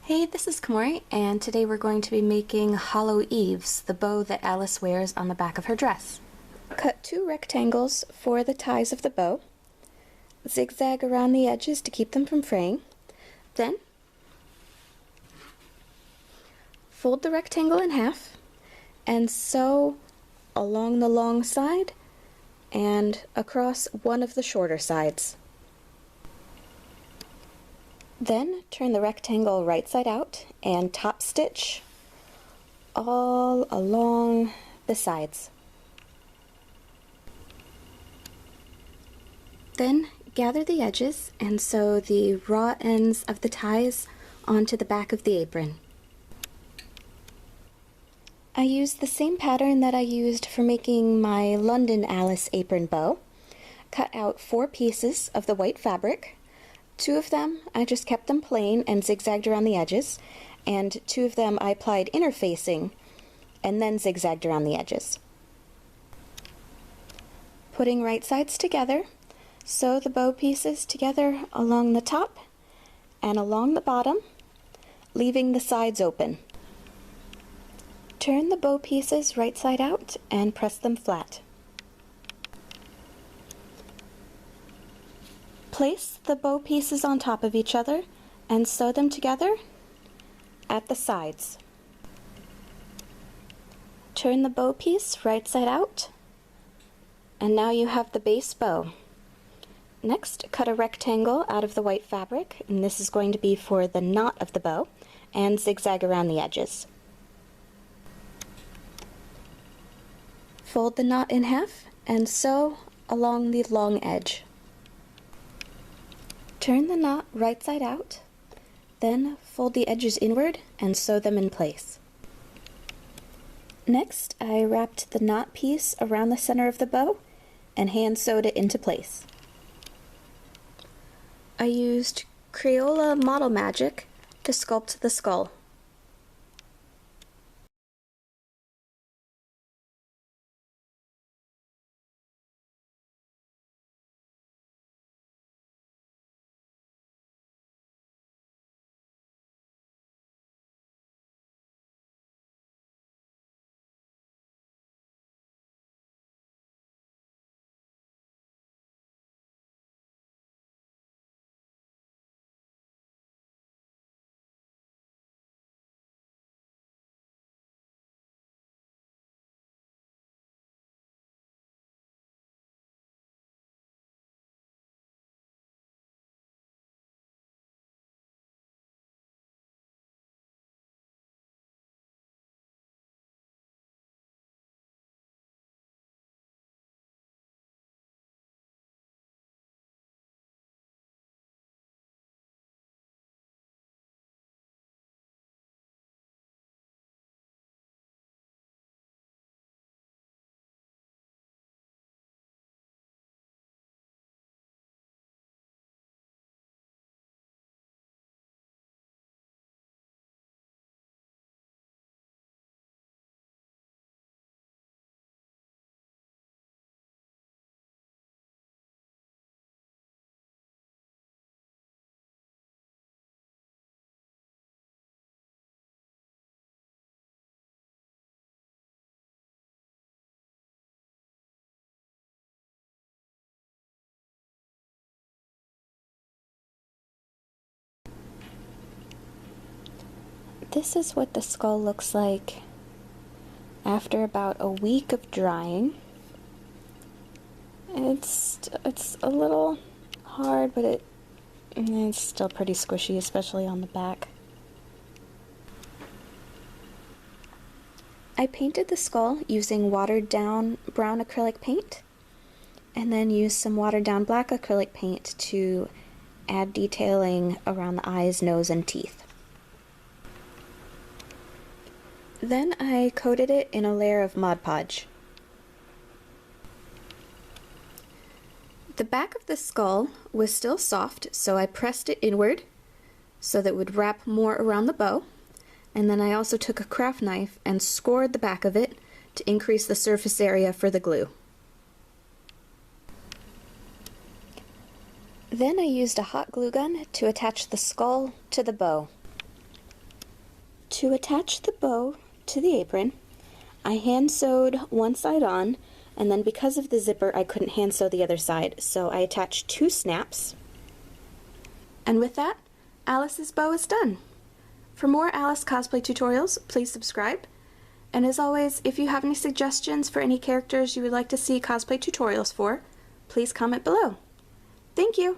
Hey, this is Kamori, and today we're going to be making Hollow Eves, the bow that Alice wears on the back of her dress. Cut 2 rectangles for the ties of the bow. Zigzag around the edges to keep them from fraying. Then, fold the rectangle in half and sew along the long side and across one of the shorter sides. Then turn the rectangle right side out and top stitch all along the sides. Then gather the edges and sew the raw ends of the ties onto the back of the apron. I used the same pattern that I used for making my London Alice apron bow. Cut out 4 pieces of the white fabric. 2 of them, I just kept them plain and zigzagged around the edges, and 2 of them I applied interfacing and then zigzagged around the edges. Putting right sides together, sew the bow pieces together along the top and along the bottom, leaving the sides open. Turn the bow pieces right side out and press them flat. Place the bow pieces on top of each other and sew them together at the sides. Turn the bow piece right side out, and now you have the base bow. Next, cut a rectangle out of the white fabric, and this is going to be for the knot of the bow, and zigzag around the edges. Fold the knot in half and sew along the long edge. Turn the knot right side out, then fold the edges inward and sew them in place. Next, I wrapped the knot piece around the center of the bow and hand sewed it into place. I used Crayola Model Magic to sculpt the skull. This is what the skull looks like after about a week of drying. It's a little hard, but it's still pretty squishy, especially on the back. I painted the skull using watered down brown acrylic paint, and then used some watered down black acrylic paint to add detailing around the eyes, nose, and teeth. Then I coated it in a layer of Mod Podge. The back of the skull was still soft, so I pressed it inward so that it would wrap more around the bow, and then I also took a craft knife and scored the back of it to increase the surface area for the glue. Then I used a hot glue gun to attach the skull to the bow. To attach the bow to the apron, I hand sewed one side on, and then because of the zipper I couldn't hand sew the other side, so I attached 2 snaps. And with that, Alice's bow is done. For more Alice cosplay tutorials, please subscribe. And as always, if you have any suggestions for any characters you would like to see cosplay tutorials for, please comment below. Thank you!